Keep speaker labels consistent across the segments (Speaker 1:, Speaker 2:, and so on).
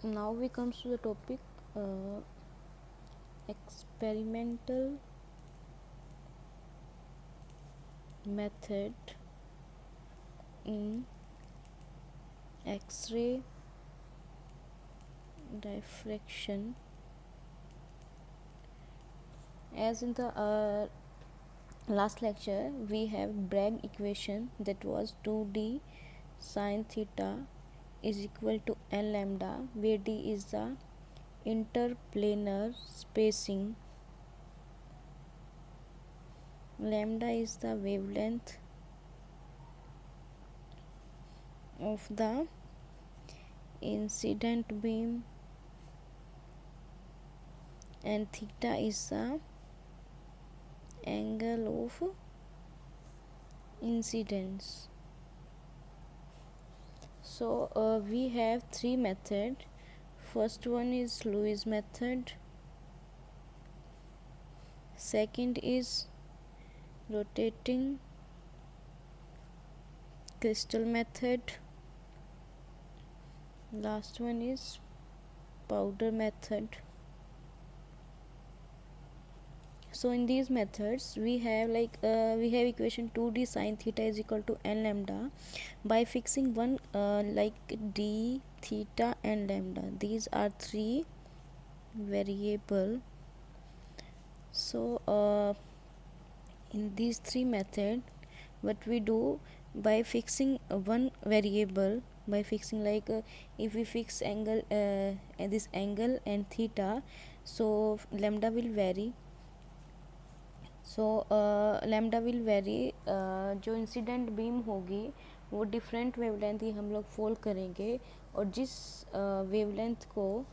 Speaker 1: Now we comes to the topic experimental method in X-ray diffraction. As in the last lecture, we have Bragg equation, that was 2d sine theta is equal to n lambda, where d is the interplanar spacing, lambda is the wavelength of the incident beam, and theta is the angle of incidence. So we have three methods. First one is Lewis method, second is rotating crystal method, last one is powder method. So in these methods we have equation 2d sine theta is equal to n lambda by fixing one d, theta and lambda. These are three variable. So in these three methods, what we do, by fixing one variable, by fixing if we fix angle this angle and theta, so lambda will vary. So lambda will very, जो incident beam होगी वो different wavelength ही हम लोग fall करेंगे, और जिस wavelength को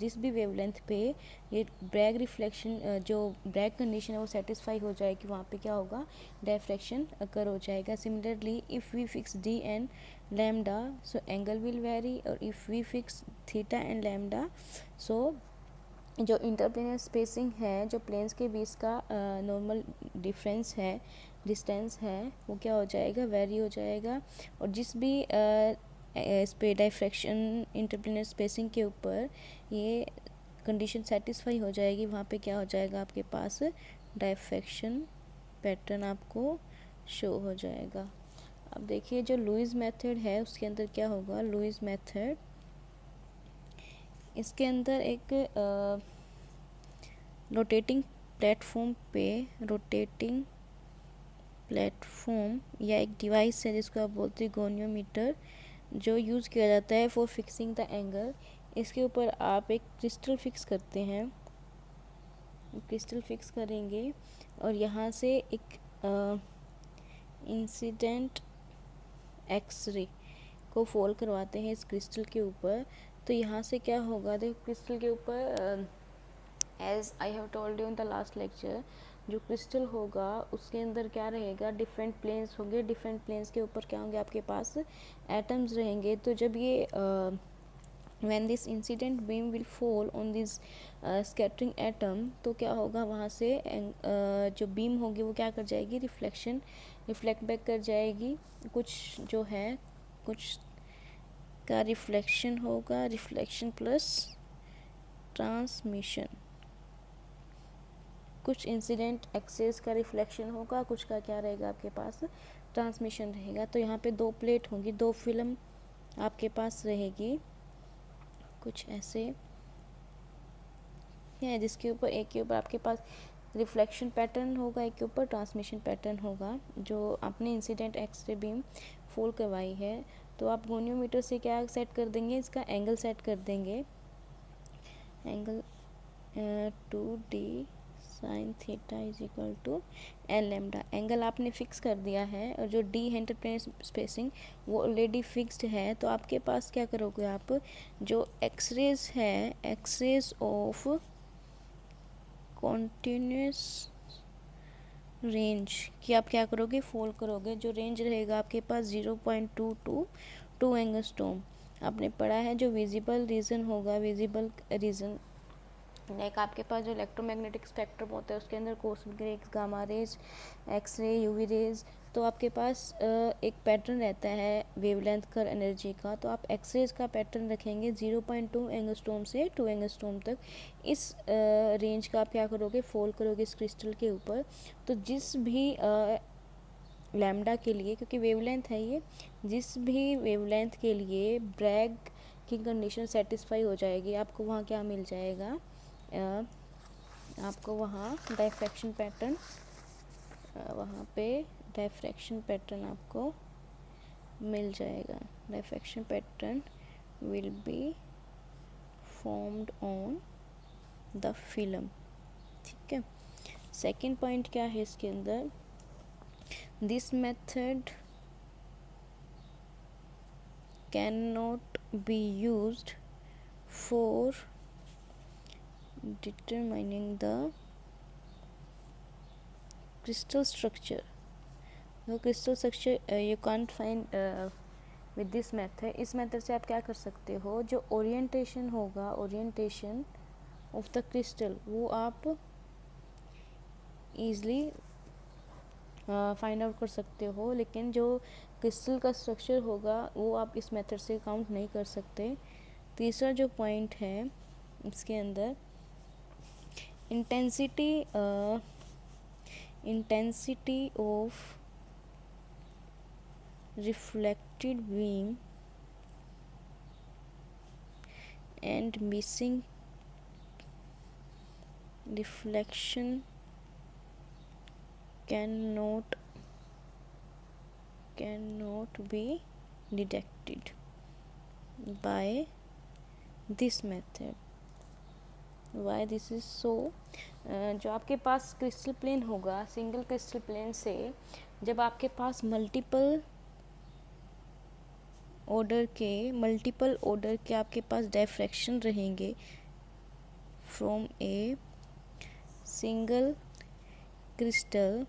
Speaker 1: जिस भी वेवलेंथ पे ये ब्रैग रिफ्लेक्शन जो ब्रैग कंडीशन है वो सेटिस्फाई हो जाएगी, वहाँ पे क्या होगा, डायफ्रैक्शन अकर हो जाएगा. Similarly if we fix D and lambda, so angle will vary, और if we fix theta and lambda, so जो इंटरप्लेनर स्पेसिंग है, जो प्लेन्स के बीच का नॉर्मल डिफरेंस है, डिस्टेंस है, वो क्या हो जाएगा, वेरी हो जाएगा. और जिस भी इस पे डायफ्रैक्शन इंटरप्लेनर स्पेसिंग के ऊपर ये कंडीशन सेटिस्फाई हो जाएगी, वहाँ पे क्या हो जाएगा, आपके पास डायफ्रैक्शन पैटर्न आपको शो हो जाएगा. अब देखिए जो लुईस मेथड है उसके अंदर क्या होगा. लुईस मेथड, इसके अंदर एक रोटेटिंग प्लेटफॉर्म या एक डिवाइस है जिसको आप बोलते हैं गोनियोमीटर, जो यूज़ किया जाता है फॉर फिक्सिंग द एंगल. इसके ऊपर आप एक क्रिस्टल फिक्स करते हैं, क्रिस्टल फिक्स करेंगे और यहाँ से एक इंसिडेंट एक्सरे को फॉल करवाते हैं इस क्रिस्टल के ऊपर. तो यहाँ से क्या होगा, देखो क्रिस्टल के ऊपर as I have told you in the last lecture, जो क्रिस्टल होगा उसके अंदर क्या रहेगा, डिफरेंट प्लेन्स होंगे. डिफरेंट प्लेन्स के ऊपर क्या होंगे, आपके पास एटम्स रहेंगे. तो जब ये when this incident beam will fall on this scattering atom, तो क्या होगा, वहाँ से जो बीम होगी वो क्या कर जाएगी, रिफ्लेक्ट बैक कर जाएगी. कुछ जो है, कुछ का रिफ्लेक्शन होगा, रिफ्लेक्शन प्लस ट्रांसमिशन. कुछ इंसिडेंट एक्सेस का रिफ्लेक्शन होगा, कुछ का क्या रहेगा, आपके पास ट्रांसमिशन रहेगा. तो यहाँ पे दो प्लेट होंगी, दो फिल्म आपके पास रहेगी, कुछ ऐसे है, जिसके ऊपर एक के ऊपर आपके पास रिफ्लेक्शन पैटर्न होगा, एक के ऊपर ट्रांसमिशन पैटर्न होगा, जो आपने इंसिडेंट एक्सरे बीम फॉल करवाई है. तो आप गोनियोमीटर से क्या सेट कर देंगे, इसका एंगल सेट कर देंगे, angle 2d sine theta is equal to n lambda. Angle आपने फिक्स कर दिया है, और जो डी है इंटरप्लेनर स्पेसिंग वो ऑलरेडी फिक्स्ड है. तो आपके पास क्या करोगे, आप जो एक्सरेज है, एक्सरेज ऑफ कॉन्टिन्यूस रेंज कि आप क्या करोगे, फॉल करोगे. जो रेंज रहेगा आपके पास 0.22 एंगस्ट्रॉम आपने पढ़ा है. जो विजिबल रीजन होगा, विजिबल रीजन लाइक आपके पास जो इलेक्ट्रोमैग्नेटिक स्पेक्ट्रम होता है उसके अंदर cosmic rays, gamma rays, X ray, UV rays, तो आपके पास एक पैटर्न रहता है वेवलेंथ का एनर्जी का। तो आप एक्सरेज का पैटर्न रखेंगे 0.2 एंगस्ट्रॉम से 2 एंगस्ट्रॉम तक। इस रेंज का आप क्या करोगे, फॉल करोगे इस क्रिस्टल के ऊपर। तो जिस भी लैम्डा के लिए, क्योंकि वेवलेंथ है ये, जिस भी वेवलेंथ के लिए ब्रैग की कंडीशन सेटिस्फाई हो जाएगी, आपको वहाँ क्या मिल जाएगा, आपको वहाँ डायफ्रैक्शन पैटर्न, वहाँ पे डायफ्रैक्शन पैटर्न आपको मिल जाएगा। Diffraction pattern will be formed on the film. ठीक है। सेकंड पॉइंट क्या है इसके अंदर, this method can not be used for determining the crystal structure. The crystal structure you can't find with this method. इस method से आप क्या कर सकते हो, जो ओरिएंटेशन होगा, ओरिएंटेशन ऑफ द क्रिस्टल, वो आप ईज़िली फाइंड आउट कर सकते हो, लेकिन जो क्रिस्टल का स्ट्रक्चर होगा वो आप इस मेथड से काउंट नहीं कर सकते। तीसरा जो पॉइंट है इसके अंदर, intensity of reflected beam and missing reflection cannot be detected by this method. Why this is so, जो आपके पास क्रिस्टल प्लेन होगा, सिंगल क्रिस्टल प्लेन से जब आपके पास मल्टीपल ऑर्डर के आपके पास डायफ्रैक्शन रहेंगे फ्रॉम ए सिंगल क्रिस्टल,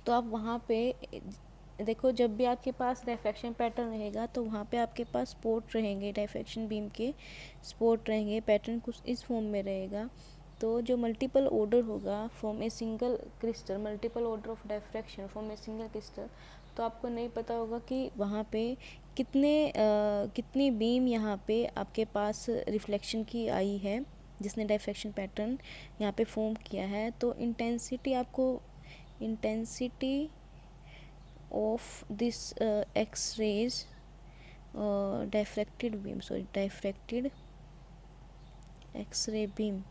Speaker 1: तो आप वहाँ पे देखो, जब भी आपके पास डायफ्रैक्शन पैटर्न रहेगा तो वहाँ पे आपके पास स्पॉट रहेंगे, डायफ्रैक्शन बीम के स्पॉट रहेंगे, पैटर्न कुछ इस फॉर्म में रहेगा। तो जो मल्टीपल ऑर्डर होगा from a single crystal, multiple order of diffraction from a single crystal, तो आपको नहीं पता होगा कि वहाँ पे कितनी बीम यहाँ पे आपके पास रिफ्लेक्शन की आई है, जिसने डायफ्रैक्शन पैटर्न यहाँ पे फॉर्म किया है। तो intensity of this X-rays diffracted X-ray beam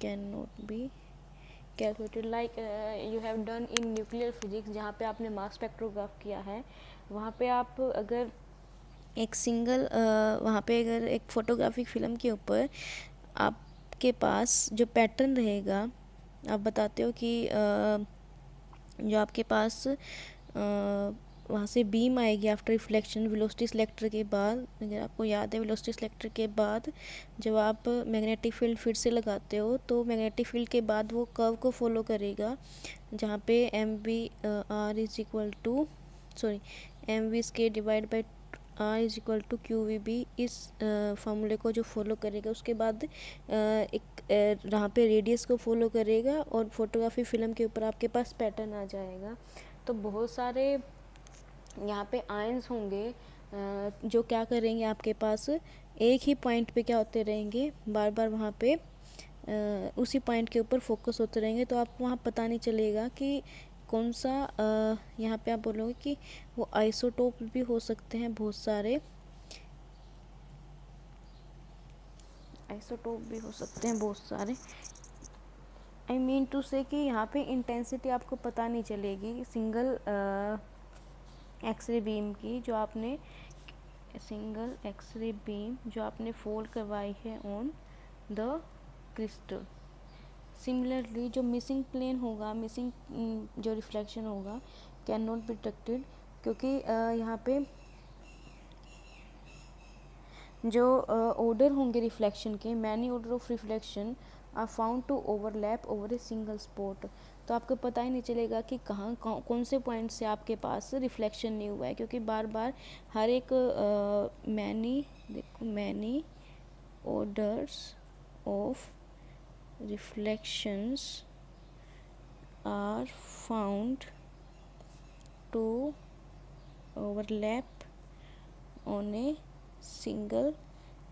Speaker 1: cannot be calculated like you have done in nuclear physics, जहाँ पे आपने मास स्पेक्ट्रोग्राफ किया है। वहाँ पे आप अगर एक सिंगल वहाँ पे अगर एक फोटोग्राफिक फिल्म के ऊपर आपके पास जो पैटर्न रहेगा, आप बताते हो कि जो आपके पास वहाँ से बीम आएगी आफ्टर रिफ्लेक्शन वेलोसिटी सिलेक्टर के बाद, अगर आपको याद है वेलोसिटी सिलेक्टर के बाद जब आप मैग्नेटिक फील्ड फिर से लगाते हो तो मैग्नेटिक फील्ड के बाद वो कर्व को फॉलो करेगा, जहाँ पे mv square divide by r is equal to QVB, इस फार्मूले को जो फॉलो करेगा उसके बाद एक यहाँ पे रेडियस को फॉलो करेगा और फोटोग्राफी फिल्म के ऊपर आपके पास पैटर्न आ जाएगा। तो बहुत सारे यहाँ पे आयंस होंगे जो क्या करेंगे, आपके पास एक ही पॉइंट पे क्या होते रहेंगे, बार बार वहाँ पे उसी पॉइंट के ऊपर फोकस होते रहेंगे। तो आपको वहाँ पता नहीं चलेगा कि कौन सा, यहाँ पे आप बोलोगे कि वो आइसोटोप भी हो सकते हैं, बहुत सारे आइसोटोप भी हो सकते हैं बहुत सारे। आई मीन टू से कि यहाँ पे इंटेंसिटी आपको पता नहीं चलेगी सिंगल एक्सरे बीम की, जो आपने सिंगल एक्सरे बीम जो आपने फोल्ड करवाई है ऑन द क्रिस्टल। सिमिलरली जो मिसिंग प्लेन होगा, मिसिंग जो रिफ्लेक्शन होगा कैन नॉट बी डिटेक्टेड, क्योंकि यहाँ पे जो ऑर्डर होंगे रिफ्लेक्शन के, many order of reflection are found to overlap over a single spot. तो आपको पता ही नहीं चलेगा कि कहाँ कौन से पॉइंट से आपके पास रिफ्लेक्शन नहीं हुआ है, क्योंकि बार बार हर एक many orders of reflections are found to overlap on a single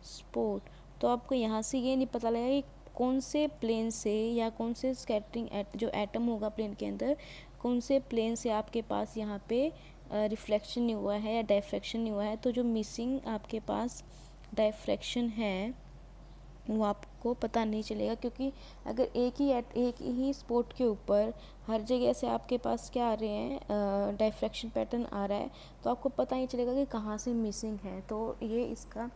Speaker 1: spot। तो आपको यहाँ से ये नहीं पता लगेगा कि कौन से प्लेन से या कौन से स्कैटरिंग जो एटम होगा प्लेन के अंदर, कौन से प्लेन से आपके पास यहाँ पे रिफ्लेक्शन नहीं हुआ है या डायफ्रैक्शन नहीं हुआ है। तो जो मिसिंग आपके पास डायफ्रैक्शन है वो आपको पता नहीं चलेगा, क्योंकि अगर एक ही स्पॉट के ऊपर हर जगह से आपके पास क्या आ रहे हैं, डायफ्रैक्शन पैटर्न आ रहा है, तो आपको पता नहीं चलेगा कि कहाँ से मिसिंग है। तो ये इसका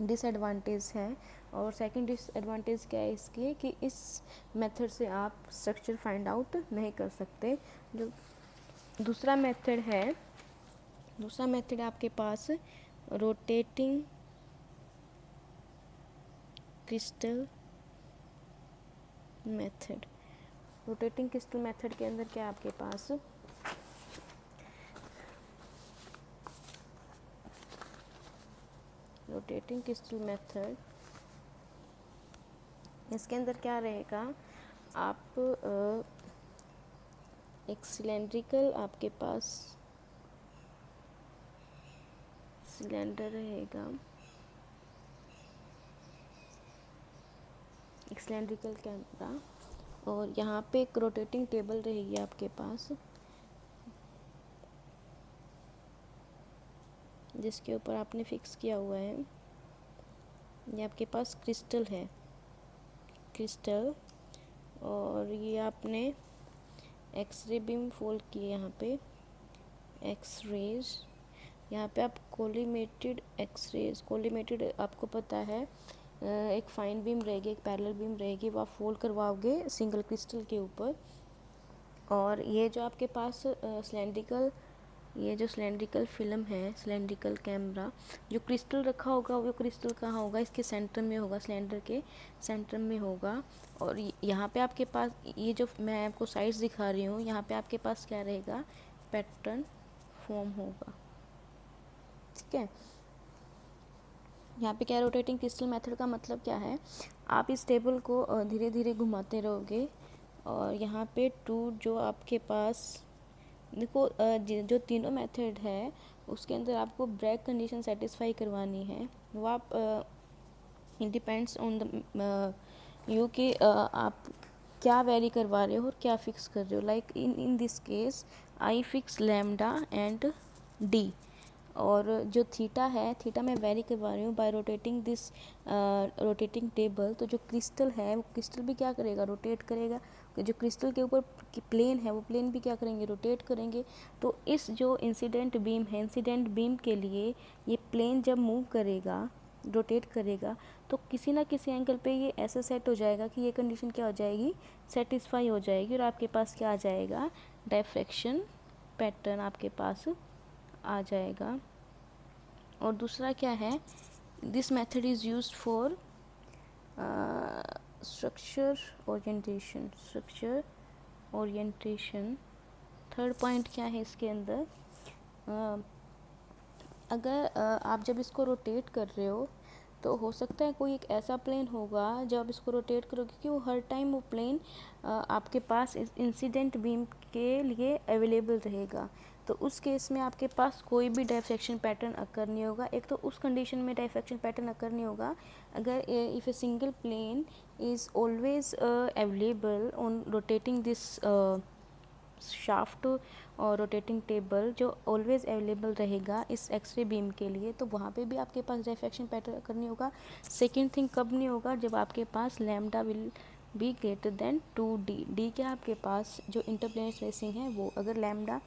Speaker 1: डिसएडवांटेज है। और सेकंड डिसएडवांटेज क्या है इसकी, कि इस मेथड से आप स्ट्रक्चर फाइंड आउट नहीं कर सकते। जो दूसरा मेथड है आपके पास rotating crystal method. Rotating crystal method के अंदर क्या है आपके पास, रोटेटिंग क्रिस्टल मेथड, इसके अंदर क्या रहेगा, आप एक सिलेंड्रिकल आपके पास सिलेंडर रहेगा, एक सिलेंड्रिकल कैमरा, और यहाँ पे एक रोटेटिंग टेबल रहेगी आपके पास, जिसके ऊपर आपने फिक्स किया हुआ है। ये आपके पास क्रिस्टल है, क्रिस्टल, और ये आपने एक्सरे बीम फोल्ड किए यहाँ पे, एक्सरेज, यहाँ पे आप कोलिमेटेड एक्सरेज, कोलिमेटेड आपको पता है एक फाइन बीम रहेगी, एक पैरेलल बीम रहेगी, वो आप फोल्ड करवाओगे सिंगल क्रिस्टल के ऊपर। और ये जो आपके पास ये जो सिलेंड्रिकल फिल्म है, सिलेंड्रिकल कैमरा, जो क्रिस्टल रखा होगा वो क्रिस्टल कहाँ होगा, इसके सेंटर में होगा, सिलेंडर के सेंटर में होगा। और यहाँ पे आपके पास ये जो मैं आपको साइड्स दिखा रही हूँ, यहाँ पे आपके पास क्या रहेगा, पैटर्न फॉर्म होगा, ठीक है। यहाँ पे क्या, रोटेटिंग क्रिस्टल मेथड का मतलब क्या है, आप इस टेबल को धीरे धीरे घुमाते रहोगे, और यहाँ पे जो आपके पास देखो, जो तीनों मेथड है उसके अंदर आपको ब्रेक कंडीशन सेटिस्फाई करवानी है। वो आप डिपेंड्स ऑन द यू कि आप क्या वेरी करवा रहे हो और क्या फिक्स कर रहे हो। Like in this case I fix lambda and D, और जो थीटा है, थीटा मैं वेरी करवा रही हूँ bye rotating this rotating table. तो जो क्रिस्टल है वो क्रिस्टल भी क्या करेगा, रोटेट करेगा। जो क्रिस्टल के ऊपर प्लेन है वो प्लेन भी क्या करेंगे, रोटेट करेंगे। तो इस जो इंसिडेंट बीम है, इंसिडेंट बीम के लिए ये प्लेन जब मूव करेगा, रोटेट करेगा, तो किसी ना किसी एंगल पे ये ऐसे सेट हो जाएगा कि ये कंडीशन क्या हो जाएगी, सेटिस्फाई हो जाएगी, और आपके पास क्या आ जाएगा, डायफ्रैक्शन पैटर्न आपके पास आ जाएगा। और दूसरा क्या है, this method is used for structure orientation. Third point क्या है इसके अंदर, अगर आप जब इसको रोटेट कर रहे हो तो हो सकता है कोई एक ऐसा प्लेन होगा जब आप इसको रोटेट करोगे कि वो हर टाइम वो प्लेन आपके पास इंसिडेंट बीम के लिए अवेलेबल रहेगा। तो उस केस में आपके पास कोई भी डायफ्रैक्शन पैटर्न अकर नहीं होगा। एक तो उस कंडीशन में डायफ्रैक्शन पैटर्न अकर नहीं होगा अगर if a single plane is always available on rotating this shaft और रोटेटिंग टेबल, जो ऑलवेज अवेलेबल रहेगा इस एक्सरे बीम के लिए, तो वहाँ पे भी आपके पास डायफ्रैक्शन पैटर्न करनी होगा। सेकेंड थिंग कब नहीं होगा, जब आपके पास lambda will be greater than 2D। D क्या आपके पास जो इंटरप्लेनर स्पेसिंग है वो, अगर लैम्डा,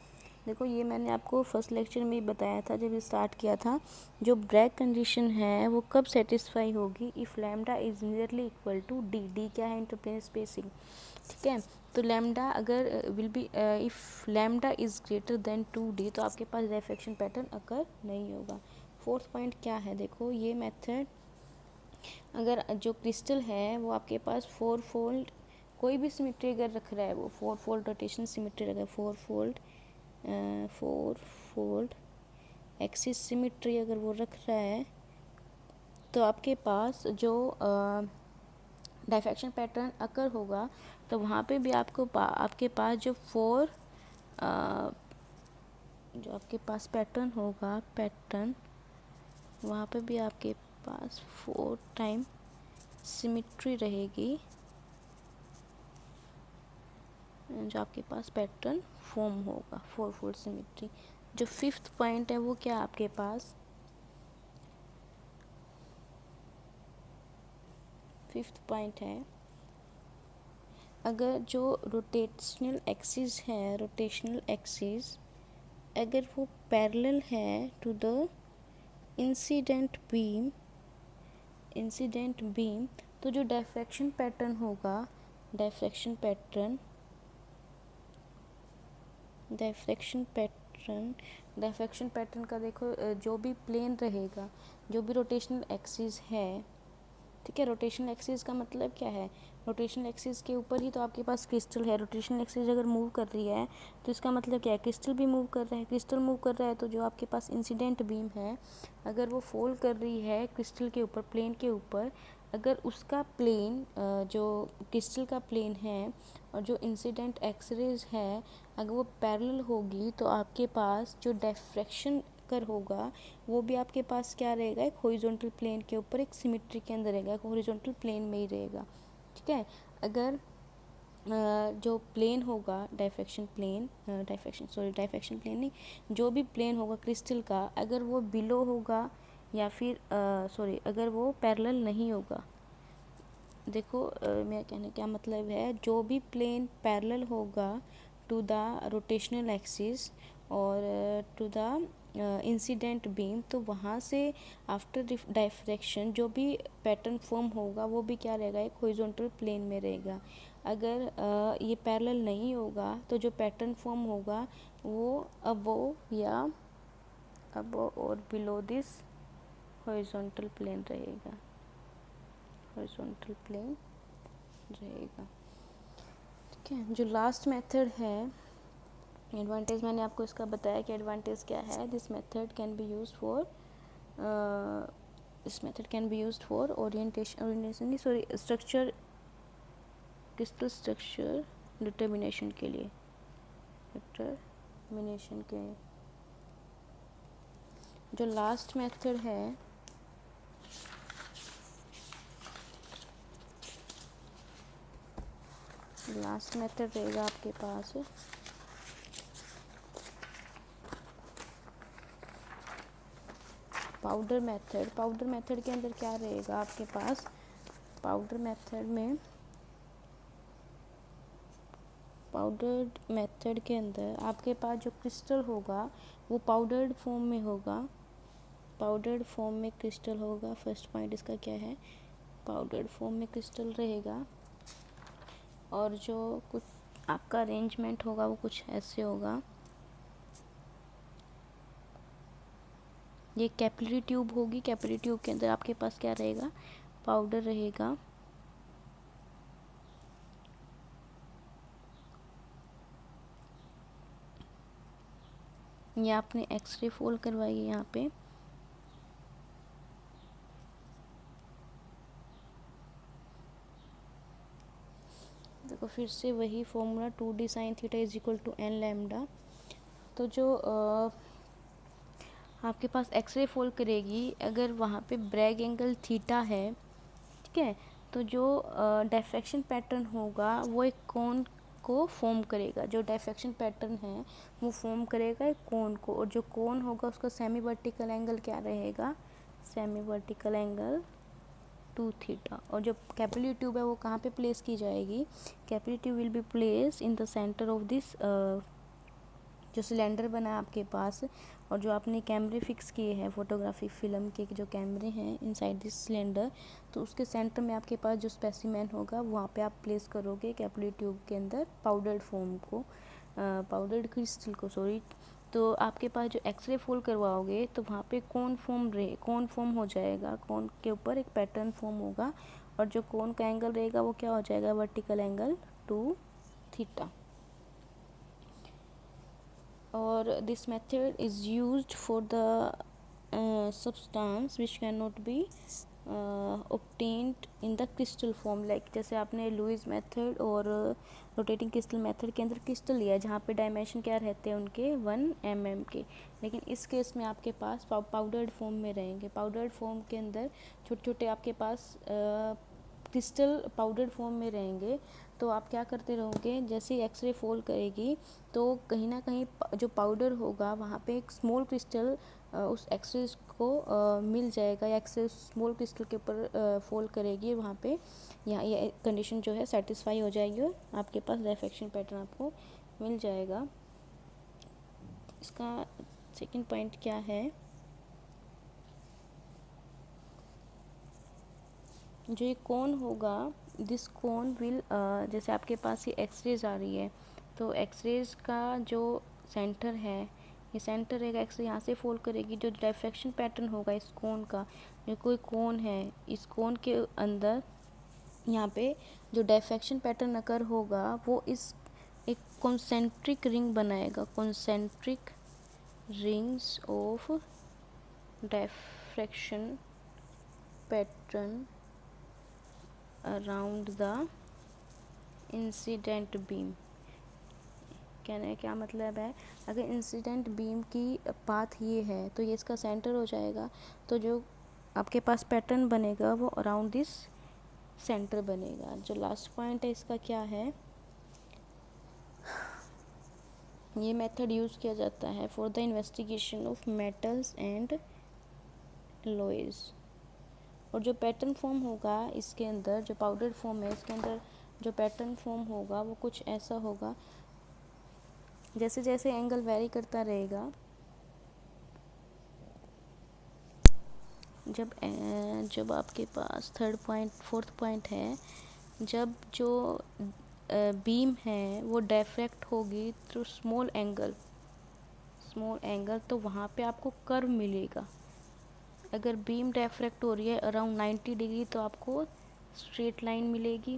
Speaker 1: देखो ये मैंने आपको फर्स्ट लेक्चर में ही बताया था जब स्टार्ट किया था, जो ब्रेक कंडीशन है वो कब सेटिस्फाई होगी, if lambda is nearly equal to d. D क्या है, इंटरप्लेनर स्पेसिंग, ठीक है। तो लैम्डा अगर will be if lambda is greater than 2D तो आपके पास डायफ्रैक्शन पैटर्न अकर नहीं होगा। फोर्थ पॉइंट क्या है, देखो ये मेथड, अगर जो क्रिस्टल है वो आपके पास 4 फोल्ड कोई भी सिमेट्री अगर रख रहा है, वो 4 फोल्ड रोटेशन सिमेट्री रख रहा है, 4 फोल्ड एक्सिस सिमेट्री अगर वो रख रहा है, तो आपके पास जो डाइफ्रैक्शन पैटर्न अकर होगा तो वहाँ पे भी आपके पास जो जो आपके पास पैटर्न होगा, वहाँ पे भी आपके पास 4 टाइम सिमिट्री रहेगी, जो आपके पास पैटर्न फॉर्म होगा 4 फोल्ड सिमिट्री। जो 5th पॉइंट है वो क्या आपके पास 5th पॉइंट है, अगर जो रोटेशनल एक्सिस अगर वो पैरेलल है टू द इंसिडेंट बीम, तो जो डाइफ्रैक्शन पैटर्न होगा, डाइफ्रैक्शन पैटर्न का देखो, जो भी प्लेन रहेगा, जो भी रोटेशनल एक्सिस है, ठीक है। रोटेशनल एक्सिस का मतलब क्या है, रोटेशनल एक्सिस के ऊपर ही तो आपके पास क्रिस्टल है। रोटेशनल एक्सिस अगर मूव कर रही है तो इसका मतलब क्या है, क्रिस्टल भी मूव कर रहा है। क्रिस्टल मूव कर रहा है तो जो आपके पास इंसिडेंट बीम है, अगर वो फॉल कर रही है क्रिस्टल के ऊपर, प्लेन के ऊपर, अगर उसका प्लेन जो क्रिस्टल का प्लेन है और जो इंसिडेंट एक्सरेज है, अगर वो पैरेलल होगी तो आपके पास जो डाइफ्रैक्शन कर होगा वो भी आपके पास क्या रहेगा, एक हॉरिजॉन्टल प्लेन के ऊपर एक सिमिट्री के अंदर रहेगा, एक हॉरिजॉन्टल प्लेन में ही रहेगा, ठीक है। अगर जो प्लेन होगा डाइफ्रैक्शन प्लेन नहीं, जो भी प्लेन होगा क्रिस्टल का, अगर वो बिलो होगा या फिर अगर वो पैरेलल नहीं होगा, देखो मेरा कहने क्या मतलब है, जो भी प्लेन पैरेलल होगा टू द रोटेशनल एक्सिस और टू द इंसिडेंट बीम, तो वहाँ से आफ्टर डाइफ्रैक्शन जो भी पैटर्न फॉर्म होगा वो भी क्या रहेगा, एक हॉरिजॉन्टल प्लेन में रहेगा। अगर ये पैरेलल नहीं होगा तो जो पैटर्न फॉर्म होगा वो अबोव और बिलो दिस हॉरिजॉन्टल प्लेन रहेगा, ठीक है। जो लास्ट मेथड है एडवांटेज, मैंने आपको इसका बताया कि एडवांटेज क्या है। This method can be used for structure, crystal structure determination के लिए, जो लास्ट मेथड है रहेगा आपके पास पाउडर मेथड के अंदर क्या रहेगा आपके पास, पाउडर मेथड के अंदर आपके पास जो क्रिस्टल होगा वो पाउडर्ड फॉर्म में होगा, क्रिस्टल होगा। फर्स्ट पॉइंट इसका क्या है, पाउडर्ड फॉर्म में क्रिस्टल रहेगा, और जो कुछ आपका अरेंजमेंट होगा वो कुछ ऐसे होगा। ये कैपिलरी ट्यूब होगी, कैपिलरी ट्यूब के अंदर आपके पास क्या रहेगा, पाउडर रहेगा, ये आपने एक्सरे फोल्ड करवाई है यहाँ पे, देखो फिर से वही formula 2d sin theta is equal to n lambda. तो जो आपके पास एक्सरे फोल्ड करेगी, अगर वहाँ पे ब्रैग एंगल थीटा है, ठीक है, तो जो डाइफ्रैक्शन पैटर्न होगा वो एक कोन को फॉर्म करेगा। जो डाइफ्रैक्शन पैटर्न है वो फॉर्म करेगा एक कोन को, और जो कोन होगा उसका सेमी वर्टिकल एंगल क्या रहेगा, सेमी वर्टिकल एंगल 2 थीटा। और जो कैपिलरी ट्यूब है वो कहाँ पे प्लेस की जाएगी, capillary tube will be place in the centre of this, जो सिलेंडर बना है आपके पास, और जो आपने कैमरे फिक्स किए हैं फोटोग्राफी फिल्म के जो कैमरे हैं इनसाइड दिस सिलेंडर, तो उसके सेंटर में आपके पास जो स्पेसिमेन होगा वहाँ पे आप प्लेस करोगे कैपिलरी ट्यूब के अंदर पाउडर्ड फॉर्म को, पाउडर्ड क्रिस्टल को, सॉरी। तो आपके पास जो एक्सरे फोल्ड करवाओगे तो वहाँ पे कोन फॉर्म हो जाएगा, कोन के ऊपर एक पैटर्न फॉर्म होगा, और जो कोन का एंगल रहेगा वो क्या हो जाएगा, वर्टिकल एंगल 2 थीटा। और this method is used for the substance which cannot be obtained in the crystal form, like जैसे आपने लुईस मेथड और रोटेटिंग क्रिस्टल मेथड के अंदर क्रिस्टल लिया है जहाँ पे डायमेंशन क्या रहते हैं उनके 1 mm के, लेकिन इस केस में आपके पास पाउडर्ड फॉर्म में रहेंगे। पाउडर्ड फॉर्म के अंदर छोटे छोटे आपके पास क्रिस्टल पाउडर फॉर्म में रहेंगे। तो आप क्या करते रहोगे, जैसे एक्सरे फॉल करेगी तो कहीं ना कहीं जो पाउडर होगा वहाँ पे एक स्मॉल क्रिस्टल उस एक्सरे को मिल जाएगा, या एक्सरे स्मॉल क्रिस्टल के ऊपर फॉल करेगी वहाँ पे, यहाँ ये कंडीशन जो है सेटिस्फाई हो जाएगी और आपके पास रिफ्रैक्शन पैटर्न आपको मिल जाएगा। इसका सेकंड पॉइंट क्या है, जो ये कोन होगा, दिस कोन विल, जैसे आपके पास ये एक्सरेज आ रही है तो एक्सरेज का जो सेंटर है, ये सेंटर रहेगा, एक्सरे यहाँ से फॉल करेगी, जो डायफ्रैक्शन पैटर्न होगा इस कोन का, जो कोई कोन है इस कोन के अंदर यहाँ पे जो डायफ्रैक्शन पैटर्न अकर होगा वो इस एक कॉन्सेंट्रिक रिंग बनाएगा, concentric rings of diffraction pattern around the incident beam. कहने का क्या मतलब है, अगर इंसिडेंट बीम की पाथ ये है तो ये इसका सेंटर हो जाएगा, तो जो आपके पास पैटर्न बनेगा वो अराउंड दिस सेंटर बनेगा। जो लास्ट पॉइंट है इसका क्या है, ये मेथड यूज़ किया जाता है for the investigation of metals and alloys. और जो पैटर्न फॉर्म होगा इसके अंदर, जो पाउडर फॉर्म है इसके अंदर जो पैटर्न फॉर्म होगा वो कुछ ऐसा होगा, जैसे जैसे एंगल वेरी करता रहेगा, जब आपके पास फोर्थ पॉइंट है, जब जो बीम है वो डायफ्रैक्ट होगी थ्रू स्मॉल एंगल, तो वहाँ पे आपको कर्व मिलेगा। अगर बीम डायफ्रैक्ट हो रही है अराउंड 90 डिग्री तो आपको स्ट्रेट लाइन मिलेगी।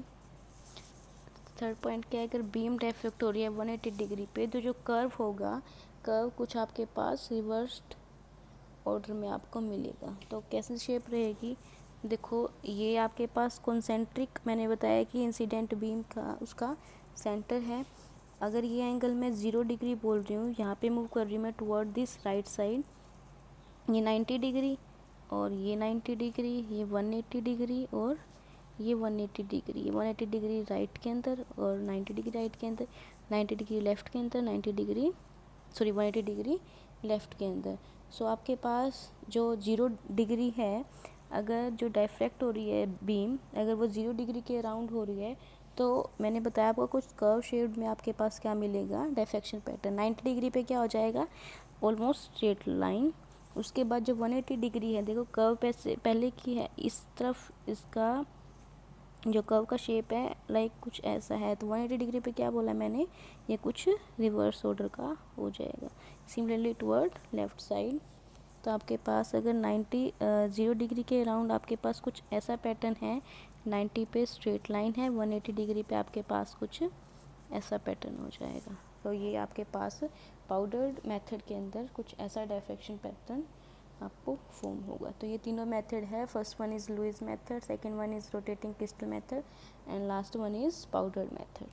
Speaker 1: थर्ड पॉइंट क्या है, अगर बीम डायफ्रैक्ट हो रही है 180 डिग्री पे तो जो कर्व होगा, कर्व कुछ आपके पास रिवर्स्ड ऑर्डर में आपको मिलेगा। तो कैसी शेप रहेगी, देखो ये आपके पास कॉन्सेंट्रिक, मैंने बताया कि इंसिडेंट बीम का उसका सेंटर है। अगर ये एंगल मैं 0 डिग्री बोल रही हूँ, यहाँ पे मूव कर रही हूँ मैं टुवर्ड दिस राइट साइड, ये 90 डिग्री और ये 90 डिग्री, ये 180 डिग्री और ये 180 डिग्री, ये 180 डिग्री राइट के अंदर और 90 डिग्री राइट के अंदर, 90 डिग्री लेफ़्ट के अंदर, 180 डिग्री लेफ़्ट के अंदर। सो आपके पास जो 0 डिग्री है, अगर जो डायफ्रैक्ट हो रही है बीम, अगर वो 0 डिग्री के अराउंड हो रही है तो मैंने बताया आपको कुछ कर्व शेड में आपके पास क्या मिलेगा, डायफ्रैक्शन पैटर्न। 90 डिग्री पे क्या हो जाएगा, ऑलमोस्ट स्ट्रेट लाइन। उसके बाद जो 180 डिग्री है, देखो कर्व पहले की है, इस तरफ इसका जो कर्व का शेप है लाइक कुछ ऐसा है, तो 180 डिग्री पे क्या बोला मैंने, ये कुछ रिवर्स ऑर्डर का हो जाएगा, सिमिलरली टुवर्ड लेफ़्ट साइड। तो आपके पास अगर 0 डिग्री के अराउंड आपके पास कुछ ऐसा पैटर्न है, 90 पे स्ट्रेट लाइन है, 180 डिग्री पे आपके पास कुछ ऐसा पैटर्न हो जाएगा। तो ये आपके पास पाउडर्ड मेथड के अंदर कुछ ऐसा डायफ्रैक्शन पैटर्न आपको फॉर्म होगा। तो ये तीनों मेथड है, first one is Lewis method, second one is rotating crystal method and last one is powdered method.